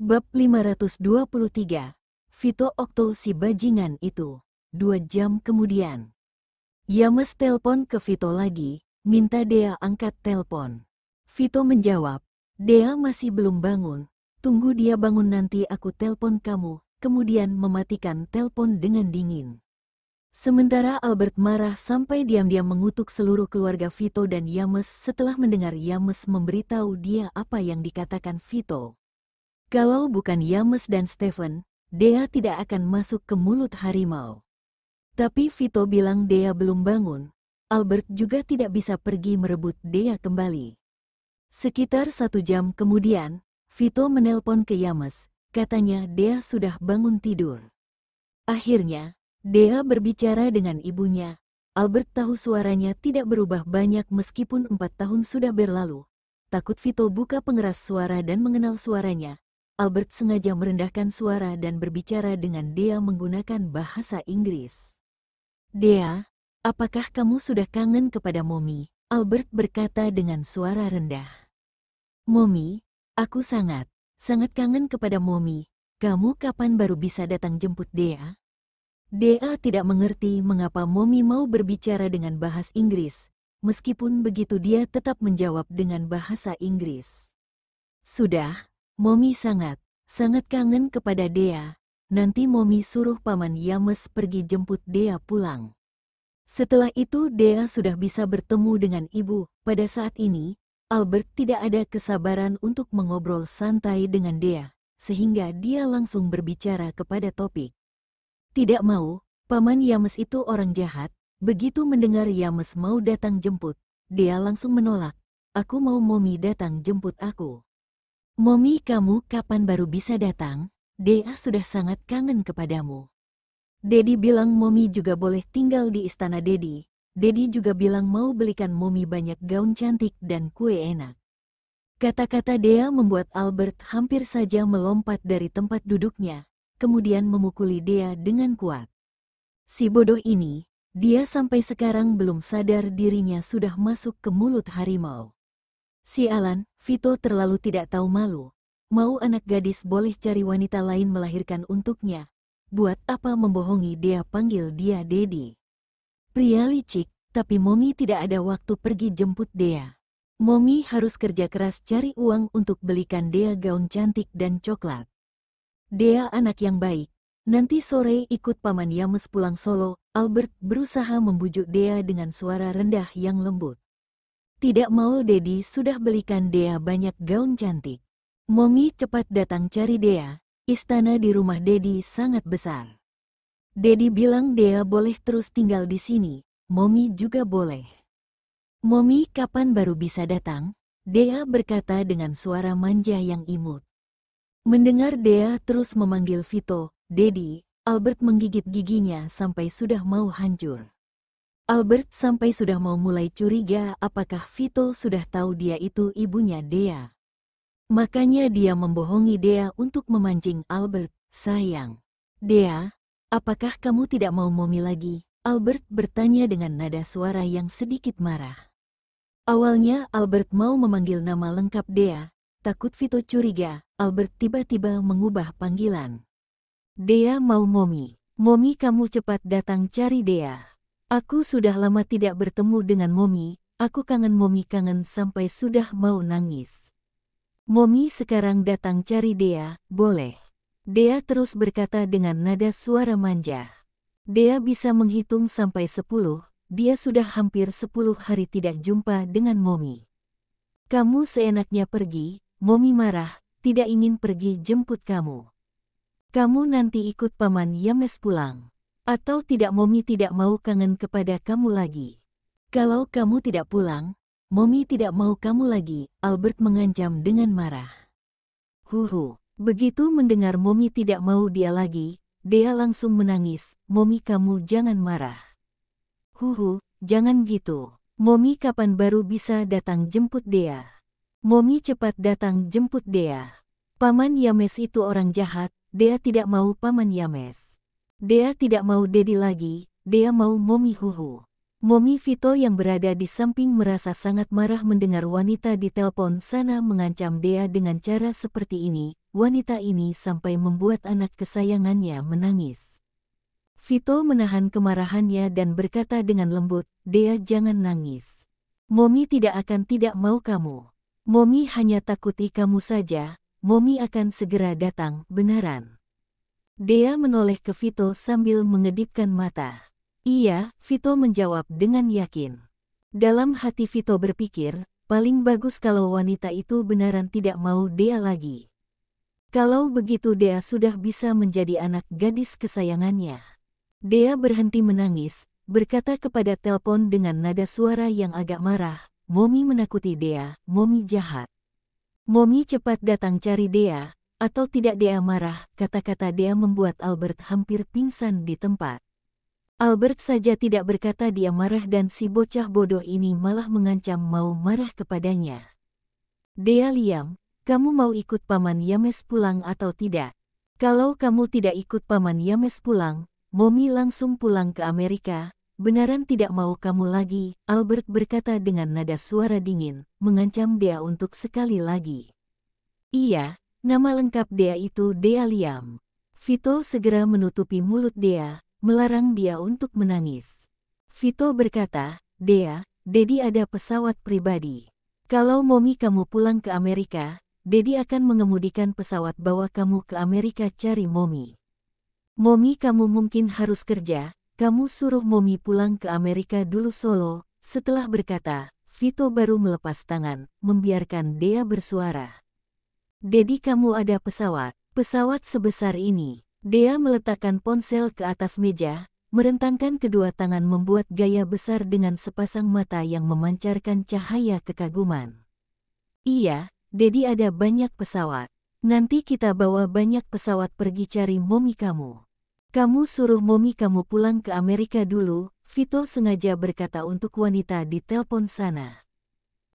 Bab 523. Vito Okto si bajingan itu. 2 jam kemudian. Yames telpon ke Vito lagi, minta Dea angkat telpon. Vito menjawab, Dea masih belum bangun, tunggu dia bangun nanti aku telpon kamu, kemudian mematikan telpon dengan dingin. Sementara Albert marah sampai diam-diam mengutuk seluruh keluarga Vito dan Yames setelah mendengar Yames memberitahu dia apa yang dikatakan Vito. Kalau bukan Yames dan Stephen, Dea tidak akan masuk ke mulut harimau. Tapi Vito bilang Dea belum bangun, Albert juga tidak bisa pergi merebut Dea kembali. Sekitar 1 jam kemudian, Vito menelpon ke Yames, katanya Dea sudah bangun tidur. Akhirnya, Dea berbicara dengan ibunya. Albert tahu suaranya tidak berubah banyak meskipun 4 tahun sudah berlalu. Takut Vito buka pengeras suara dan mengenal suaranya, Albert sengaja merendahkan suara dan berbicara dengan Dea menggunakan bahasa Inggris. Dea, apakah kamu sudah kangen kepada Mommy? Albert berkata dengan suara rendah. Mommy, aku sangat kangen kepada Mommy. Kamu kapan baru bisa datang jemput Dea? Dea tidak mengerti mengapa Mommy mau berbicara dengan bahasa Inggris. Meskipun begitu dia tetap menjawab dengan bahasa Inggris. Sudah. Mommy sangat kangen kepada Dea. Nanti Mommy suruh Paman Yames pergi jemput Dea pulang. Setelah itu Dea sudah bisa bertemu dengan ibu. Pada saat ini, Albert tidak ada kesabaran untuk mengobrol santai dengan Dea, sehingga dia langsung berbicara kepada topik. Tidak mau, Paman Yames itu orang jahat. Begitu mendengar Yames mau datang jemput, Dea langsung menolak. Aku mau Mommy datang jemput aku. Mommy, kamu kapan baru bisa datang? Dea sudah sangat kangen kepadamu. Daddy bilang Mommy juga boleh tinggal di istana Daddy. Daddy juga bilang mau belikan Mommy banyak gaun cantik dan kue enak. Kata-kata Dea membuat Albert hampir saja melompat dari tempat duduknya, kemudian memukuli Dea dengan kuat. Si bodoh ini, dia sampai sekarang belum sadar dirinya sudah masuk ke mulut harimau. Sialan, Vito terlalu tidak tahu malu. Mau anak gadis boleh cari wanita lain melahirkan untuknya. Buat apa membohongi Dea panggil dia Daddy? Pria licik, tapi Mommy tidak ada waktu pergi jemput Dea. Mommy harus kerja keras cari uang untuk belikan Dea gaun cantik dan coklat. Dea anak yang baik. Nanti sore ikut Paman Yames pulang Solo. Albert berusaha membujuk Dea dengan suara rendah yang lembut. Tidak mau Daddy sudah belikan Dea banyak gaun cantik. Mommy cepat datang cari Dea, istana di rumah Daddy sangat besar. Daddy bilang Dea boleh terus tinggal di sini, Mommy juga boleh. Mommy kapan baru bisa datang? Dea berkata dengan suara manja yang imut. Mendengar Dea terus memanggil Vito, Daddy, Albert menggigit giginya sampai sudah mau hancur. Albert sampai sudah mau mulai curiga apakah Vito sudah tahu dia itu ibunya Dea. Makanya dia membohongi Dea untuk memancing Albert. Sayang. Dea, apakah kamu tidak mau Mommy lagi? Albert bertanya dengan nada suara yang sedikit marah. Awalnya Albert mau memanggil nama lengkap Dea, takut Vito curiga. Albert tiba-tiba mengubah panggilan. Dea mau Mommy. Mommy, kamu cepat datang cari Dea. Aku sudah lama tidak bertemu dengan Mommy, aku kangen Mommy, kangen sampai sudah mau nangis. Mommy sekarang datang cari Dea, boleh? Dea terus berkata dengan nada suara manja. Dea bisa menghitung sampai 10, dia sudah hampir 10 hari tidak jumpa dengan Mommy. Kamu seenaknya pergi, Mommy marah, tidak ingin pergi jemput kamu. Kamu nanti ikut Paman Yames pulang. Atau tidak, Mommy tidak mau kangen kepada kamu lagi. Kalau kamu tidak pulang, Mommy tidak mau kamu lagi, Albert mengancam dengan marah. Begitu mendengar Mommy tidak mau dia lagi, Dea langsung menangis. Mommy, kamu jangan marah. Jangan gitu. Mommy kapan baru bisa datang jemput Dea? Mommy cepat datang jemput Dea. Paman Yames itu orang jahat, Dea tidak mau Paman Yames. Dea tidak mau Daddy lagi, Dea mau Mommy. Momi Vito yang berada di samping merasa sangat marah mendengar wanita di telepon sana mengancam Dea dengan cara seperti ini. Wanita ini sampai membuat anak kesayangannya menangis. Vito menahan kemarahannya dan berkata dengan lembut, "Dea, jangan nangis. Momi tidak mau kamu. Momi hanya takuti kamu saja. Momi akan segera datang, beneran." Dea menoleh ke Vito sambil mengedipkan mata. "Iya," Vito menjawab dengan yakin. Dalam hati Vito berpikir, paling bagus kalau wanita itu beneran tidak mau Dea lagi. Kalau begitu Dea sudah bisa menjadi anak gadis kesayangannya. Dea berhenti menangis, berkata kepada telepon dengan nada suara yang agak marah, "Momi menakuti Dea, Momi jahat. Momi cepat datang cari Dea, atau tidak Dea marah." Kata-kata Dea membuat Albert hampir pingsan di tempat. Albert saja tidak berkata dia marah dan si bocah bodoh ini malah mengancam mau marah kepadanya. "Dea, Liam, kamu mau ikut Paman Yames pulang atau tidak? Kalau kamu tidak ikut Paman Yames pulang, Momi langsung pulang ke Amerika. Beneran tidak mau kamu lagi," Albert berkata dengan nada suara dingin, mengancam Dea untuk sekali lagi. "Iya, nama lengkap Dea itu Dea Liam." Vito segera menutupi mulut Dea, melarang dia untuk menangis. Vito berkata, "Dea, Dedi ada pesawat pribadi. Kalau Momi kamu pulang ke Amerika, Dedi akan mengemudikan pesawat bawa kamu ke Amerika cari Momi. Momi kamu mungkin harus kerja, kamu suruh Momi pulang ke Amerika dulu solo." Setelah berkata, Vito baru melepas tangan, membiarkan Dea bersuara. "Dedi, kamu ada pesawat sebesar ini." Dea meletakkan ponsel ke atas meja, merentangkan kedua tangan membuat gaya besar dengan sepasang mata yang memancarkan cahaya kekaguman. "Iya, Dedi ada banyak pesawat. Nanti kita bawa banyak pesawat pergi cari Momi kamu. Kamu suruh Momi kamu pulang ke Amerika dulu," Vito sengaja berkata untuk wanita di telepon sana.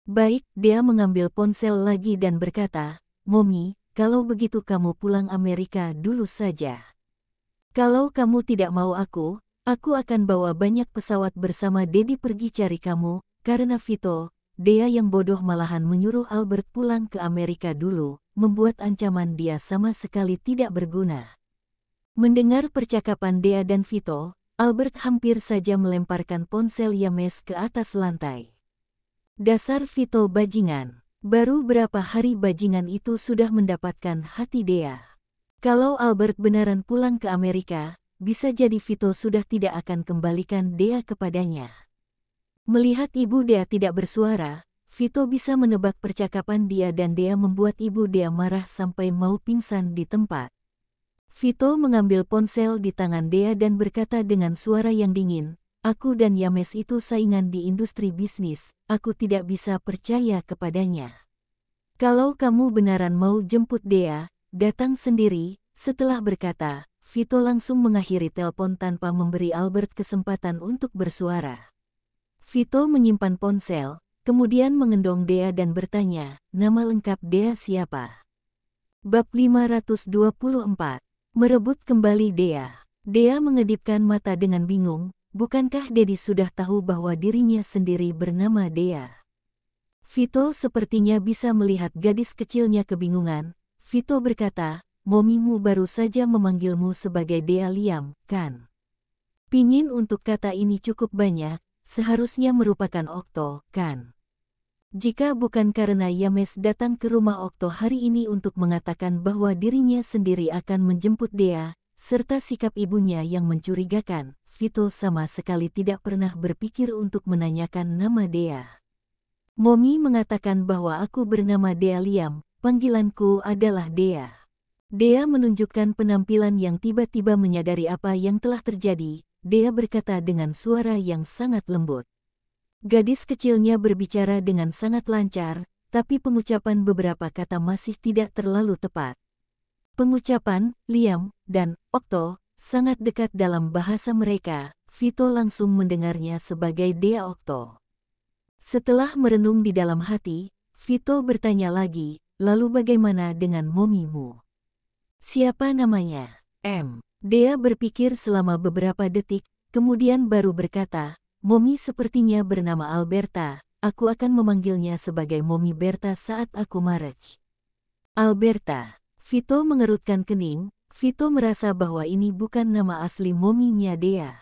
"Baik," Dea mengambil ponsel lagi dan berkata, "Momi, kalau begitu kamu pulang Amerika dulu saja. Kalau kamu tidak mau aku akan bawa banyak pesawat bersama Dedi pergi cari kamu." Karena Vito, Dea yang bodoh malahan menyuruh Albert pulang ke Amerika dulu, membuat ancaman dia sama sekali tidak berguna. Mendengar percakapan Dea dan Vito, Albert hampir saja melemparkan ponsel Yames ke atas lantai. Dasar Vito bajingan. Baru berapa hari bajingan itu sudah mendapatkan hati Dea. Kalau Albert beneran pulang ke Amerika, bisa jadi Vito sudah tidak akan kembalikan Dea kepadanya. Melihat ibu Dea tidak bersuara, Vito bisa menebak percakapan dia dan Dea membuat ibu Dea marah sampai mau pingsan di tempat. Vito mengambil ponsel di tangan Dea dan berkata dengan suara yang dingin, "Aku dan Yames itu saingan di industri bisnis, aku tidak bisa percaya kepadanya. Kalau kamu beneran mau jemput Dea, datang sendiri." Setelah berkata, Vito langsung mengakhiri telepon tanpa memberi Albert kesempatan untuk bersuara. Vito menyimpan ponsel, kemudian mengendong Dea dan bertanya, "Nama lengkap Dea siapa?" Bab 524. Merebut kembali Dea. Dea mengedipkan mata dengan bingung. Bukankah Dedi sudah tahu bahwa dirinya sendiri bernama Dea? Vito sepertinya bisa melihat gadis kecilnya kebingungan. Vito berkata, "Momimu baru saja memanggilmu sebagai Dea Liam, kan? Pingin untuk kata ini cukup banyak, seharusnya merupakan Okto, kan? Jika bukan karena Yames datang ke rumah Okto hari ini untuk mengatakan bahwa dirinya sendiri akan menjemput Dea, serta sikap ibunya yang mencurigakan, Vito sama sekali tidak pernah berpikir untuk menanyakan nama Dea. Momi mengatakan bahwa aku bernama Dea Liam, panggilanku adalah Dea." Dea menunjukkan penampilan yang tiba-tiba menyadari apa yang telah terjadi. Dea berkata dengan suara yang sangat lembut. Gadis kecilnya berbicara dengan sangat lancar, tapi pengucapan beberapa kata masih tidak terlalu tepat. Pengucapan Liam dan Okto sangat dekat dalam bahasa mereka. Vito langsung mendengarnya sebagai Dea Okto. Setelah merenung di dalam hati, Vito bertanya lagi, "Lalu bagaimana dengan Momimu? Siapa namanya?" Dea berpikir selama beberapa detik, kemudian baru berkata, Momi sepertinya bernama Alberta. Aku akan memanggilnya sebagai Momi Berta saat aku marriage. Alberta. Vito mengerutkan kening. Vito merasa bahwa ini bukan nama asli mominya Dea.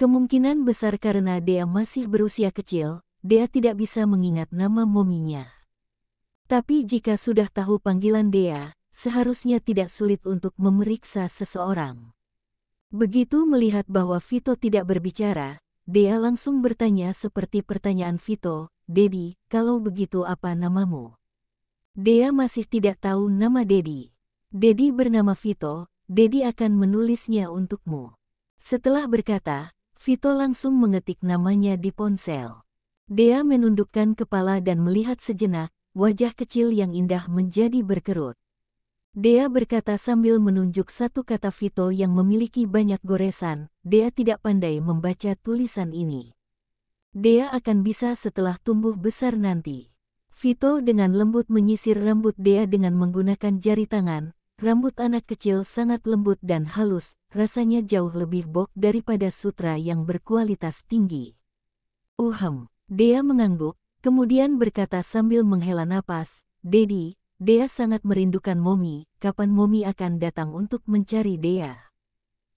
Kemungkinan besar karena Dea masih berusia kecil, Dea tidak bisa mengingat nama mominya. Tapi jika sudah tahu panggilan Dea, seharusnya tidak sulit untuk memeriksa seseorang. Begitu melihat bahwa Vito tidak berbicara, Dea langsung bertanya seperti pertanyaan Vito, "Dedi, kalau begitu apa namamu?" Dea masih tidak tahu nama Dedi. "Dedi bernama Vito, Dedi akan menulisnya untukmu." Setelah berkata, Vito langsung mengetik namanya di ponsel. Dea menundukkan kepala dan melihat sejenak, wajah kecil yang indah menjadi berkerut. Dea berkata sambil menunjuk satu kata Vito yang memiliki banyak goresan, "Dea tidak pandai membaca tulisan ini. Dea akan bisa setelah tumbuh besar nanti." Vito dengan lembut menyisir rambut Dea dengan menggunakan jari tangan. Rambut anak kecil sangat lembut dan halus, rasanya jauh lebih bold daripada sutra yang berkualitas tinggi. Dea mengangguk, kemudian berkata sambil menghela napas, "Dedi, Dea sangat merindukan Momi, kapan Momi akan datang untuk mencari Dea?"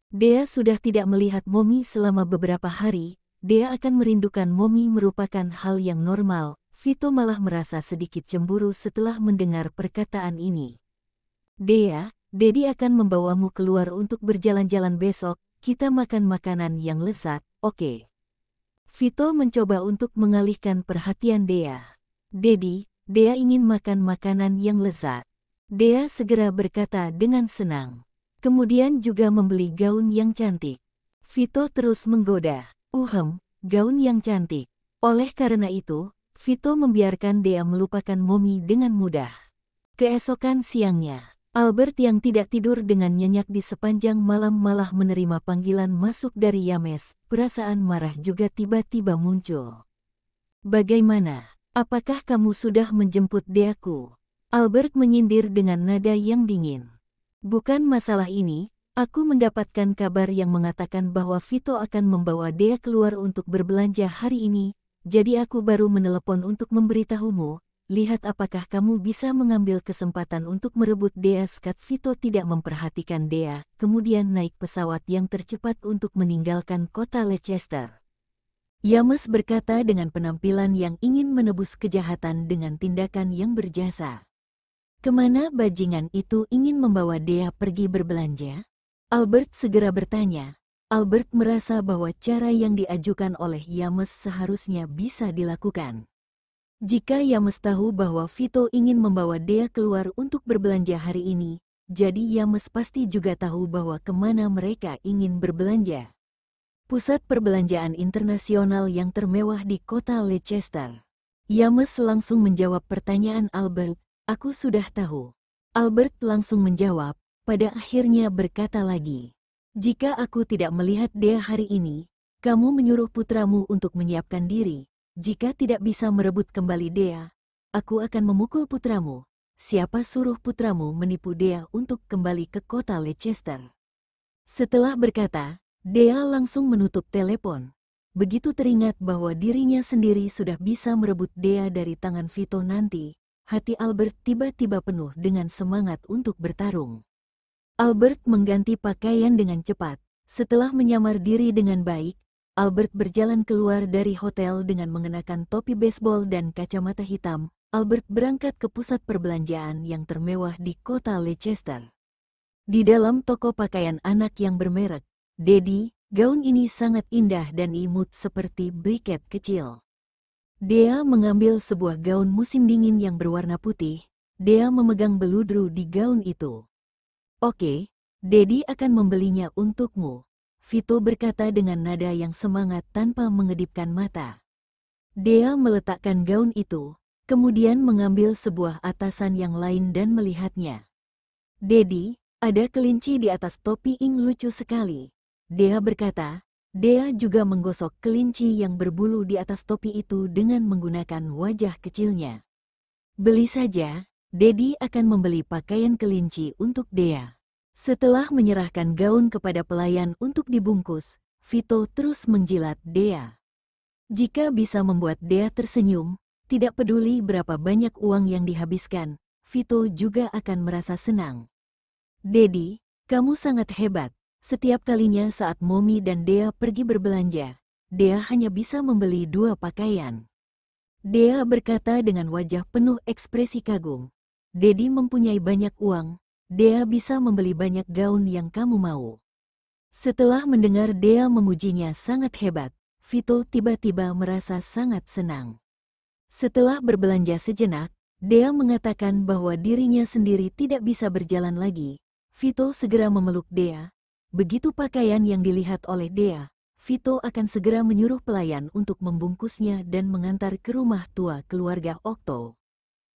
Dea sudah tidak melihat Momi selama beberapa hari, Dea akan merindukan Momi merupakan hal yang normal. Vito malah merasa sedikit cemburu setelah mendengar perkataan ini. "Dea, Dedi akan membawamu keluar untuk berjalan-jalan besok, kita makan makanan yang lezat, oke?" Vito mencoba untuk mengalihkan perhatian Dea. "Dedi, Dea ingin makan makanan yang lezat." Dea segera berkata dengan senang. Kemudian juga membeli gaun yang cantik. Vito terus menggoda. Gaun yang cantik." Oleh karena itu, Vito membiarkan Dea melupakan Momi dengan mudah. Keesokan siangnya, Albert yang tidak tidur dengan nyenyak di sepanjang malam malah menerima panggilan masuk dari Yames. Perasaan marah juga tiba-tiba muncul. "Bagaimana? Apakah kamu sudah menjemput Deaku?" Albert menyindir dengan nada yang dingin. "Bukan masalah ini, aku mendapatkan kabar yang mengatakan bahwa Vito akan membawa Dea keluar untuk berbelanja hari ini, jadi aku baru menelepon untuk memberitahumu. Lihat apakah kamu bisa mengambil kesempatan untuk merebut Dea." Skat Vito tidak memperhatikan Dea, kemudian naik pesawat yang tercepat untuk meninggalkan kota Leicester. Yames berkata dengan penampilan yang ingin menebus kejahatan dengan tindakan yang berjasa. "Kemana bajingan itu ingin membawa Dea pergi berbelanja?" Albert segera bertanya. Albert merasa bahwa cara yang diajukan oleh Yames seharusnya bisa dilakukan. Jika Yames tahu bahwa Vito ingin membawa Dea keluar untuk berbelanja hari ini, jadi Yames pasti juga tahu bahwa kemana mereka ingin berbelanja. Pusat perbelanjaan internasional yang termewah di kota Leicester. Yames langsung menjawab pertanyaan Albert, "Aku sudah tahu." Albert langsung menjawab, pada akhirnya berkata lagi, "Jika aku tidak melihat Dea hari ini, kamu menyuruh putramu untuk menyiapkan diri. Jika tidak bisa merebut kembali Dea, aku akan memukul putramu." Siapa suruh putramu menipu Dea untuk kembali ke kota Leicester? Setelah berkata, Dea langsung menutup telepon. Begitu teringat bahwa dirinya sendiri sudah bisa merebut Dea dari tangan Vito nanti, hati Albert tiba-tiba penuh dengan semangat untuk bertarung. Albert mengganti pakaian dengan cepat. Setelah menyamar diri dengan baik, Albert berjalan keluar dari hotel dengan mengenakan topi baseball dan kacamata hitam. Albert berangkat ke pusat perbelanjaan yang termewah di kota Leicester. Di dalam toko pakaian anak yang bermerek, "Dedi, gaun ini sangat indah dan imut seperti briket kecil." Dea mengambil sebuah gaun musim dingin yang berwarna putih. Dea memegang beludru di gaun itu. "Oke, Dedi akan membelinya untukmu," Vito berkata dengan nada yang semangat tanpa mengedipkan mata. Dea meletakkan gaun itu, kemudian mengambil sebuah atasan yang lain dan melihatnya. "Dedi, ada kelinci di atas topi Ing, lucu sekali," Dea berkata. Dea juga menggosok kelinci yang berbulu di atas topi itu dengan menggunakan wajah kecilnya. "Beli saja, Dedi akan membeli pakaian kelinci untuk Dea." Setelah menyerahkan gaun kepada pelayan untuk dibungkus, Vito terus menjilat Dea. Jika bisa membuat Dea tersenyum, tidak peduli berapa banyak uang yang dihabiskan, Vito juga akan merasa senang. Daddy, kamu sangat hebat. Setiap kalinya saat Mommy dan Dea pergi berbelanja, Dea hanya bisa membeli 2 pakaian. Dea berkata dengan wajah penuh ekspresi kagum. Daddy mempunyai banyak uang, Dea bisa membeli banyak gaun yang kamu mau. Setelah mendengar Dea memujinya sangat hebat, Vito tiba-tiba merasa sangat senang. Setelah berbelanja sejenak, Dea mengatakan bahwa dirinya sendiri tidak bisa berjalan lagi. Vito segera memeluk Dea. Begitu pakaian yang dilihat oleh Dea, Vito akan segera menyuruh pelayan untuk membungkusnya dan mengantar ke rumah tua keluarga Okto.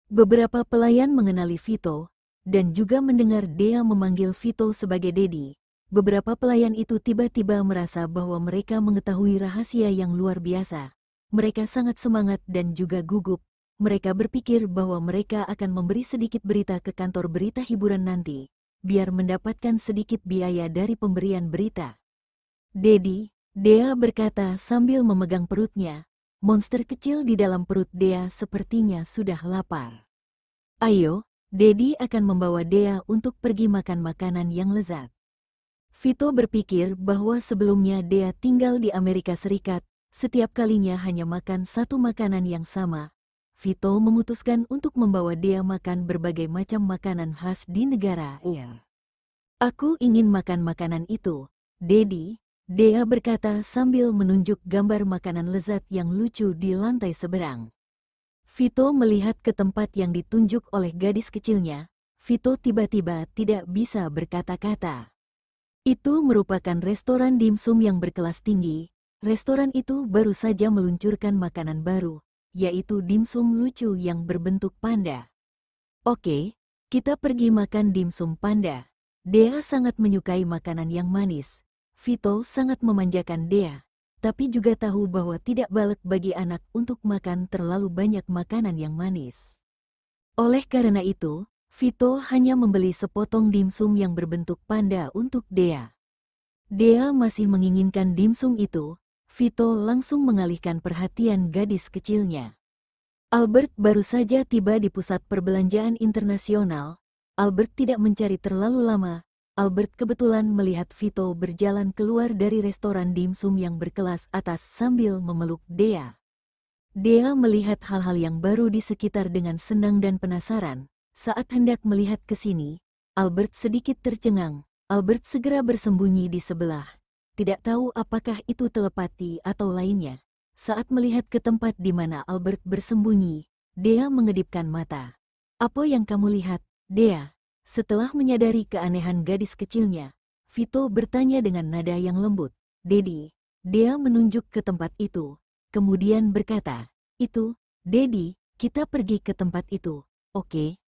Beberapa pelayan mengenali Vito, dan juga mendengar Dea memanggil Vito sebagai Daddy. Beberapa pelayan itu tiba-tiba merasa bahwa mereka mengetahui rahasia yang luar biasa. Mereka sangat semangat dan juga gugup. Mereka berpikir bahwa mereka akan memberi sedikit berita ke kantor berita hiburan nanti, biar mendapatkan sedikit biaya dari pemberian berita. Daddy, Dea berkata sambil memegang perutnya. Monster kecil di dalam perut Dea sepertinya sudah lapar. Ayo, Daddy akan membawa Dea untuk pergi makan makanan yang lezat. Vito berpikir bahwa sebelumnya Dea tinggal di Amerika Serikat, setiap kalinya hanya makan satu makanan yang sama. Vito memutuskan untuk membawa Dea makan berbagai macam makanan khas di negara. Aku ingin makan makanan itu, Daddy, Dea berkata sambil menunjuk gambar makanan lezat yang lucu di lantai seberang. Vito melihat ke tempat yang ditunjuk oleh gadis kecilnya. Vito tiba-tiba tidak bisa berkata-kata. Itu merupakan restoran dimsum yang berkelas tinggi. Restoran itu baru saja meluncurkan makanan baru, yaitu dimsum lucu yang berbentuk panda. Oke, kita pergi makan dimsum panda. Dea sangat menyukai makanan yang manis. Vito sangat memanjakan Dea, tapi juga tahu bahwa tidak baik bagi anak untuk makan terlalu banyak makanan yang manis. Oleh karena itu, Vito hanya membeli sepotong dimsum yang berbentuk panda untuk Dea. Dea masih menginginkan dimsum itu. Vito langsung mengalihkan perhatian gadis kecilnya. Albert baru saja tiba di pusat perbelanjaan internasional. Albert tidak mencari terlalu lama. Albert kebetulan melihat Vito berjalan keluar dari restoran dimsum yang berkelas atas sambil memeluk Dea. Dea melihat hal-hal yang baru di sekitar dengan senang dan penasaran. Saat hendak melihat ke sini, Albert sedikit tercengang. Albert segera bersembunyi di sebelah. Tidak tahu apakah itu telepati atau lainnya. Saat melihat ke tempat di mana Albert bersembunyi, Dea mengedipkan mata. Apa yang kamu lihat, Dea? Setelah menyadari keanehan gadis kecilnya, Vito bertanya dengan nada yang lembut. Daddy, Dea menunjuk ke tempat itu. Kemudian berkata, itu, Daddy, kita pergi ke tempat itu, oke?